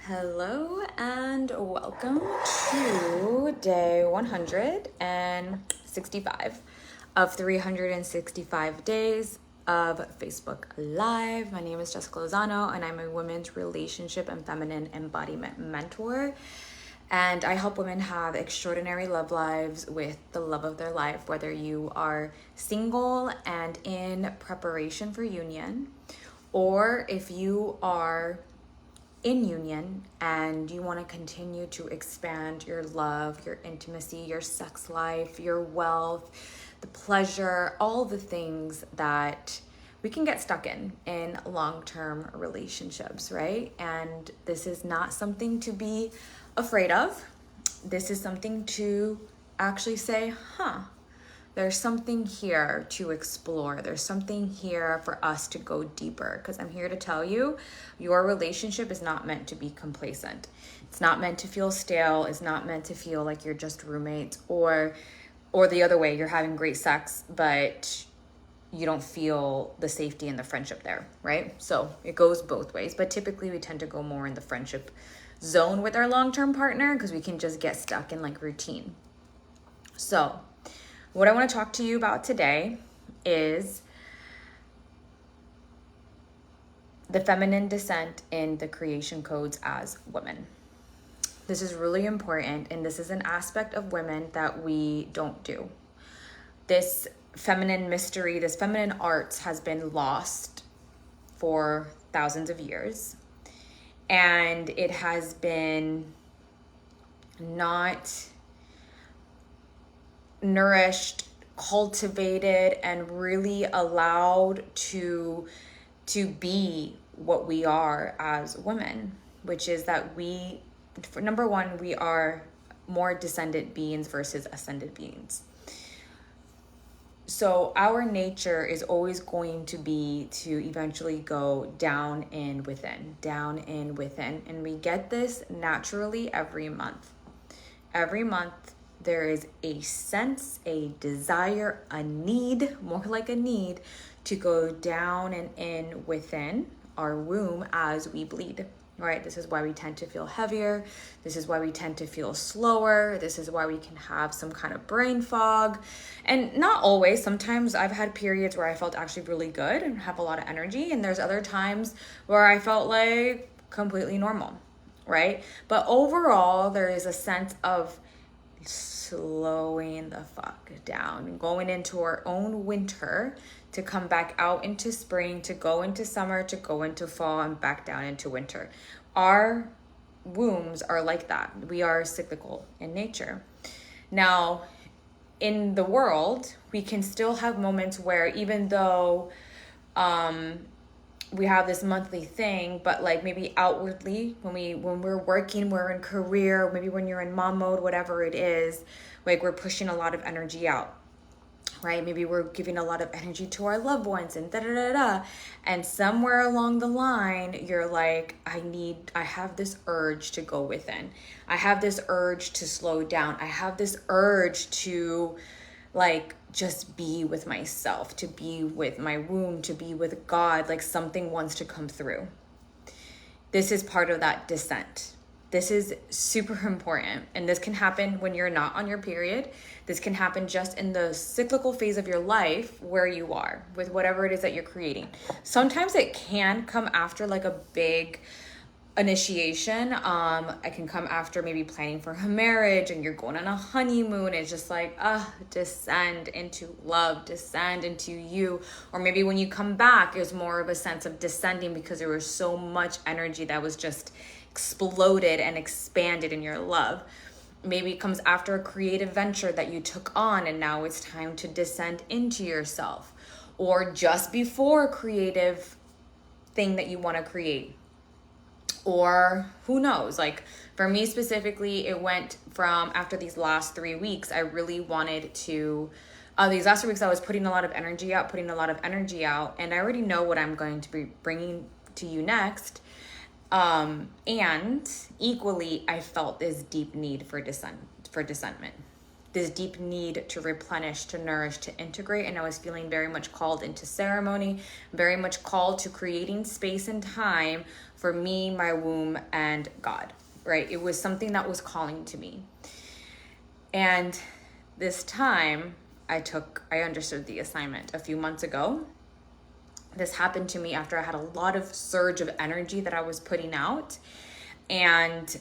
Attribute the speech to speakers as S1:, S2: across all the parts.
S1: Hello and welcome to day 165 of 365 days of Facebook Live. My name is Jessica Lozano and I'm a women's relationship and feminine embodiment mentor. And I help women have extraordinary love lives with the love of their life, whether you are single and in preparation for union, or if you are in union and you want to continue to expand your love, your intimacy, your sex life, your wealth, the pleasure, all the things that we can get stuck in long-term relationships, right? And this is not something to be afraid of. This is something to actually say, there's something here to explore. There's something here for us to go deeper, because I'm here to tell you, your relationship is not meant to be complacent. It's not meant to feel stale. It's not meant to feel like you're just roommates, or the other way, you're having great sex, but you don't feel the safety and the friendship there, right? So it goes both ways, but typically we tend to go more in the friendship zone with our long-term partner because we can just get stuck in like routine. So what I want to talk to you about today is the feminine descent in the creation codes as women. This is really important, and this is an aspect of women that we don't do. This feminine mystery, this feminine arts has been lost for thousands of years, and it has been not nourished, cultivated, and really allowed to be what we are as women, which is that for number one, we are more descendant beings versus ascended beings. So our nature is always going to be to eventually go down and within, and we get this naturally every month. Every month, there is a sense, a desire, a need, more like a need, to go down and in within our womb as we bleed, right? This is why we tend to feel heavier. This is why we tend to feel slower. This is why we can have some kind of brain fog. And not always. Sometimes I've had periods where I felt actually really good and have a lot of energy. And there's other times where I felt like completely normal, right? But overall, there is a sense of slowing the fuck down, going into our own winter to come back out into spring, to go into summer, to go into fall, and back down into winter. Our wombs are like that. We are cyclical in nature. Now, in the world, we can still have moments where even though we have this monthly thing, but like maybe outwardly when we're working, we're in career, maybe when you're in mom mode, whatever it is, like we're pushing a lot of energy out, right? Maybe we're giving a lot of energy to our loved ones and and somewhere along the line, you're like, I have this urge to go within. I have this urge to slow down. I have this urge to like just be with myself, to be with my womb, to be with God, like something wants to come through. This is part of that descent. This is super important. And this can happen when you're not on your period. This can happen just in the cyclical phase of your life where you are with whatever it is that you're creating. Sometimes it can come after like a big initiation. It can come after maybe planning for a marriage and you're going on a honeymoon. It's just like, descend into love, descend into you. Or maybe when you come back, there's more of a sense of descending because there was so much energy that was just exploded and expanded in your love. Maybe it comes after a creative venture that you took on and now it's time to descend into yourself. Or just before a creative thing that you want to create. Or who knows, like for me specifically, it went from after these last 3 weeks, I really wanted to, these last 3 weeks I was putting a lot of energy out, and I already know what I'm going to be bringing to you next. And equally, I felt this deep need for dissentment. this deep need to replenish, to nourish, to integrate. And I was feeling very much called into ceremony, very much called to creating space and time for me, my womb, and God, right? It was something that was calling to me. And this time I understood the assignment a few months ago. This happened to me after I had a lot of surge of energy that I was putting out. And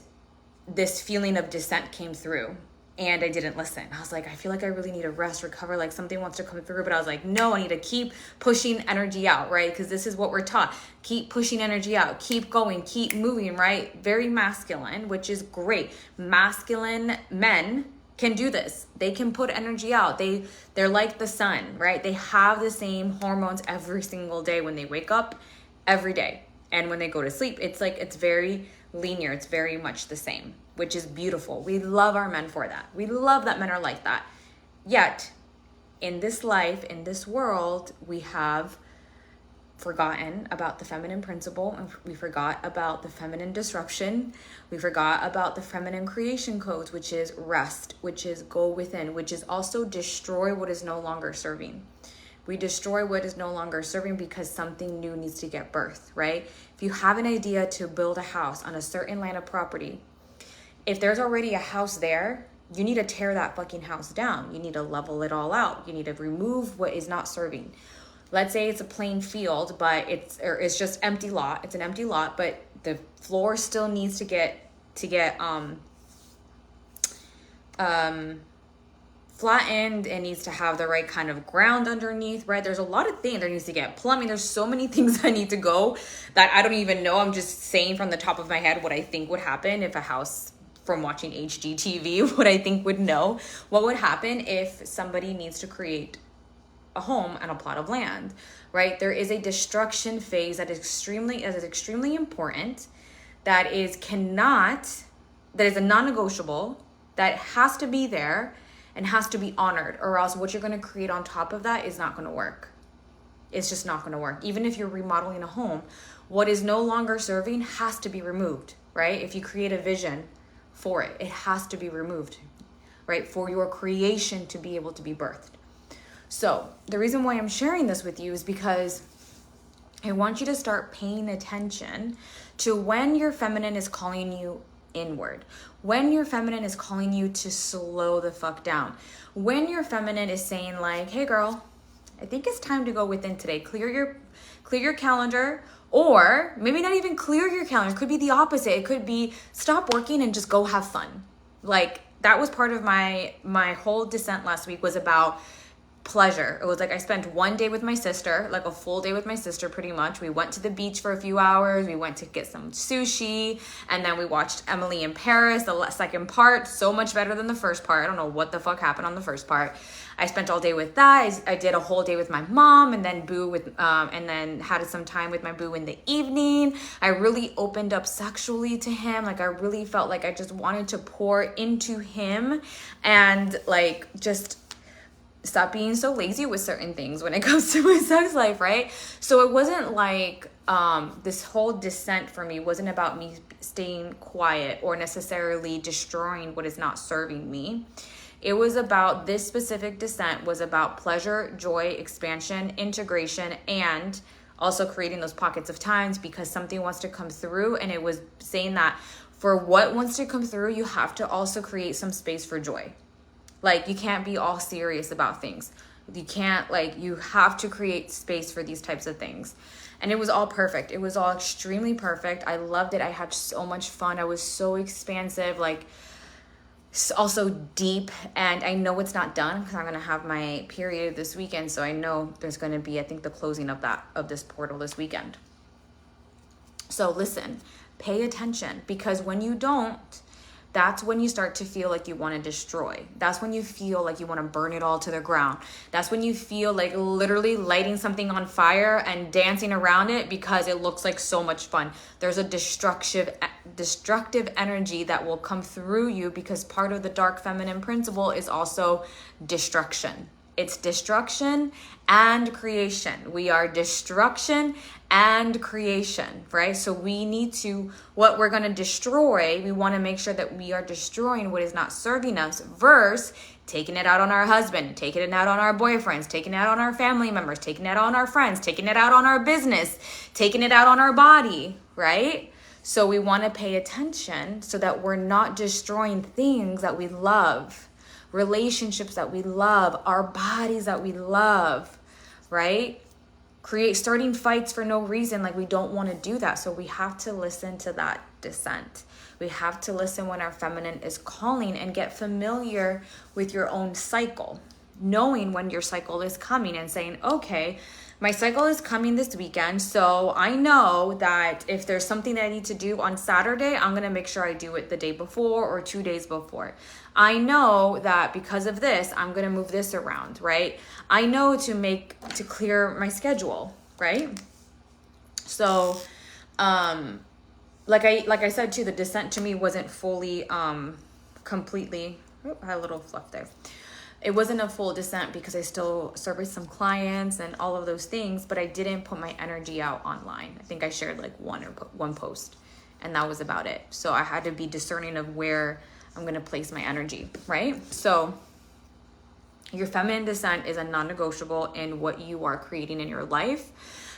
S1: this feeling of dissent came through. And I didn't listen. I was like, I feel like I really need to rest, recover, like something wants to come through. But I was like, no, I need to keep pushing energy out, right? Because this is what we're taught. Keep pushing energy out, keep going, keep moving, right? Very masculine, which is great. Masculine men can do this. They can put energy out. They're like the sun, right? They have the same hormones every single day when they wake up, every day. And when they go to sleep, it's very linear. It's very much the same, which is beautiful. We love our men for that. We love that men are like that. Yet, in this life, in this world, we have forgotten about the feminine principle, and we forgot about the feminine disruption. We forgot about the feminine creation codes, which is rest, which is go within, which is also destroy what is no longer serving. We destroy what is no longer serving because something new needs to get birthed, right? If you have an idea to build a house on a certain land of property, if there's already a house there, you need to tear that fucking house down. You need to level it all out. You need to remove what is not serving. Let's say it's a plain field, but it's just empty lot. It's an empty lot, but the floor still needs to get flattened. It needs to have the right kind of ground underneath, right? There's a lot of things. There needs to get plumbing. There's so many things that need to go that I don't even know. I'm just saying from the top of my head what I think would happen if a house, from watching HGTV, what I think would know. What would happen if somebody needs to create a home on a plot of land, right? There is a destruction phase that is extremely important, that is a non-negotiable, that has to be there and has to be honored, or else what you're going to create on top of that is not going to work. It's just not going to work. Even if you're remodeling a home, what is no longer serving has to be removed, right? If you create a vision for it, it has to be removed, right? For your creation to be able to be birthed. So the reason why I'm sharing this with you is because I want you to start paying attention to when your feminine is calling you inward, when your feminine is calling you to slow the fuck down, when your feminine is saying like, hey girl, I think it's time to go within today. Clear your calendar, or maybe not even clear your calendar. It could be the opposite. It could be stop working and just go have fun. Like that was part of my whole Dissent last week, was about pleasure. It was like I spent one day with my sister, like a full day with my sister pretty much. We went to the beach for a few hours. We went to get some sushi, and then we watched Emily in Paris, the second part. So much better than the first part. I don't know what the fuck happened on the first part. I spent all day with that. I did a whole day with my mom, and then and then had some time with my boo in the evening. I really opened up sexually to him. Like I really felt like I just wanted to pour into him, and like just stop being so lazy with certain things when it comes to my sex life, right? So it wasn't like this whole Dissent for me wasn't about me staying quiet or necessarily destroying what is not serving me. It was about, this specific Dissent was about pleasure, joy, expansion, integration, and also creating those pockets of times because something wants to come through. And it was saying that for what wants to come through, you have to also create some space for joy. Like you can't be all serious about things. You can't, like, you have to create space for these types of things. And it was all perfect. It was all extremely perfect. I loved it. I had so much fun. I was so expansive, like also deep. And I know it's not done because I'm going to have my period this weekend. So I know there's going to be, I think, the closing of this portal this weekend. So listen, pay attention, because when you don't, that's when you start to feel like you want to destroy. That's when you feel like you want to burn it all to the ground. That's when you feel like literally lighting something on fire and dancing around it because it looks like so much fun. There's a destructive energy that will come through you, because part of the dark feminine principle is also destruction. It's destruction and creation. We are destruction and creation, right? So we need to, what we're going to destroy, we want to make sure that we are destroying what is not serving us, versus taking it out on our husband, taking it out on our boyfriends, taking it out on our family members, taking it out on our friends, taking it out on our business, taking it out on our body, right? So we want to pay attention so that we're not destroying things that we love, relationships that we love, our bodies that we love, right? Starting fights for no reason. Like, we don't want to do that. So we have to listen to that dissent. We have to listen when our feminine is calling, and get familiar with your own cycle, knowing when your cycle is coming and saying, okay, my cycle is coming this weekend. So I know that if there's something that I need to do on Saturday, I'm going to make sure I do it the day before or 2 days before. I know that because of this, I'm going to move this around, right? I know to clear my schedule, right? So, like I said too, the dissent to me wasn't fully, completely, I had a little fluff there. It wasn't a full dissent because I still serviced some clients and all of those things, but I didn't put my energy out online. I think I shared like one post, and that was about it. So I had to be discerning of where I'm going to place my energy, right? So your feminine dissent is a non-negotiable in what you are creating in your life,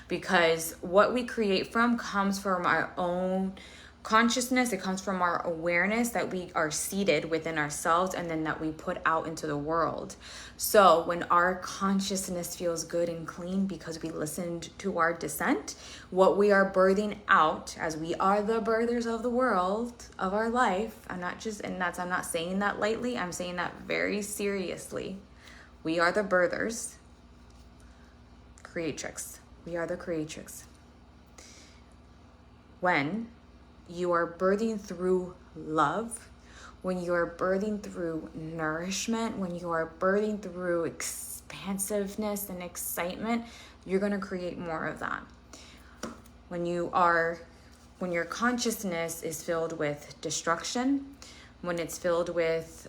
S1: because what we create from comes from our own consciousness. It comes from our awareness that we are seated within ourselves, and then that we put out into the world. So when our consciousness feels good and clean because we listened to our dissent, what we are birthing out, as we are the birthers of the world, of our life, I'm not saying that lightly, I'm saying that very seriously. We are the birthers, creatrix. We are the creatrix. When you are birthing through love, when you are birthing through nourishment, when you are birthing through expansiveness and excitement, you're going to create more of that. When your consciousness is filled with destruction, when it's filled with,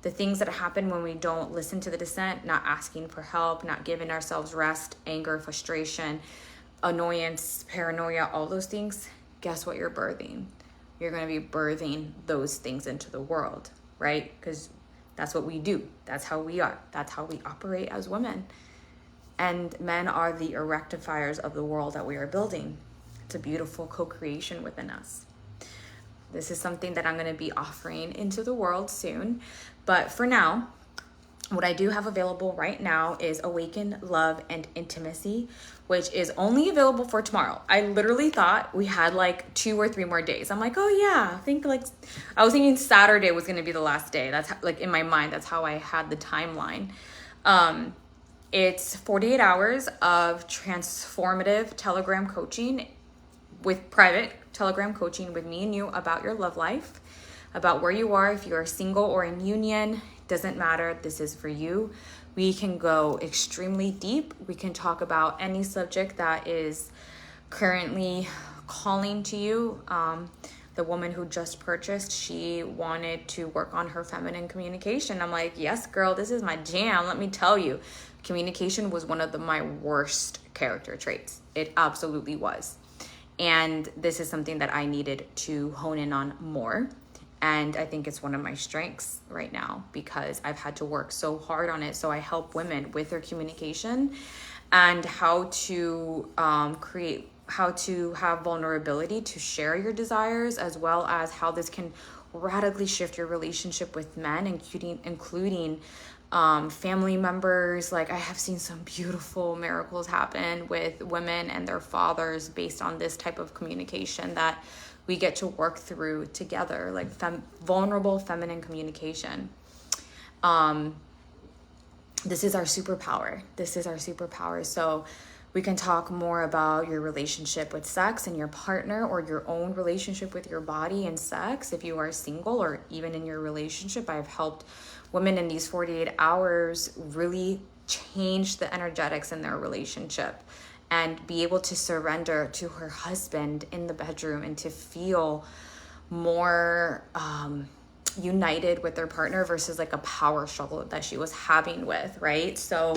S1: the things that happen when we don't listen to the dissent, not asking for help, not giving ourselves rest, anger, frustration, annoyance, paranoia, all those things, guess what you're birthing? You're going to be birthing those things into the world, right? Because that's what we do. That's how we are. That's how we operate as women. And men are the rectifiers of the world that we are building. It's a beautiful co-creation within us. This is something that I'm going to be offering into the world soon. But for now, what I do have available right now is Awaken Love and Intimacy, which is only available for tomorrow. I literally thought we had like 2 or 3 more days. I'm like, oh yeah, I was thinking Saturday was going to be the last day. That's like in my mind, that's how I had the timeline. It's 48 hours of transformative Telegram coaching, with private Telegram coaching with me and you about your love life, about where you are, if you are single or in union, doesn't matter. This is for you. We can go extremely deep. We can talk about any subject that is currently calling to you. The woman who just purchased, she wanted to work on her feminine communication. I'm like, yes, girl, this is my jam. Let me tell you, communication was one of my worst character traits. It absolutely was. And this is something that I needed to hone in on more. And I think it's one of my strengths right now because I've had to work so hard on it. So I help women with their communication and how to how to have vulnerability to share your desires, as well as how this can radically shift your relationship with men, including family members. Like, I have seen some beautiful miracles happen with women and their fathers based on this type of communication that we get to work through together, like vulnerable feminine communication. This is our superpower. So we can talk more about your relationship with sex and your partner, or your own relationship with your body and sex. If you are single or even in your relationship, I've helped women in these 48 hours really change the energetics in their relationship and be able to surrender to her husband in the bedroom and to feel more united with their partner versus like a power struggle that she was having with, right? So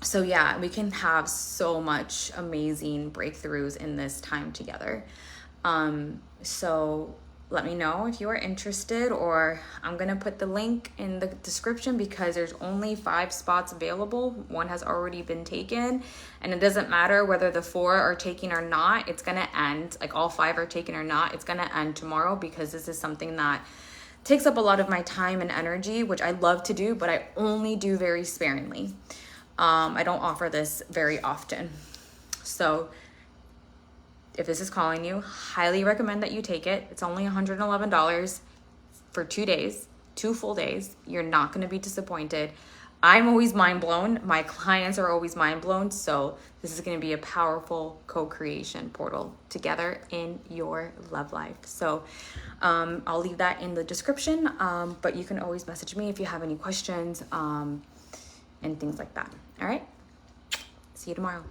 S1: So yeah, we can have so much amazing breakthroughs in this time together. So let me know if you are interested, or I'm gonna put the link in the description because there's only 5 spots available. 1 has already been taken, and it doesn't matter whether the 4 are taken or not. It's gonna end, like all 5 are taken or not, it's gonna end tomorrow, because this is something that takes up a lot of my time and energy, which I love to do, but I only do very sparingly. I don't offer this very often. So if this is calling you, highly recommend that you take it. It's only $111 for 2 days, 2 full days. You're not going to be disappointed. I'm always mind blown. My clients are always mind blown. So this is going to be a powerful co-creation portal together in your love life. So I'll leave that in the description, but you can always message me if you have any questions and things like that. All right. See you tomorrow.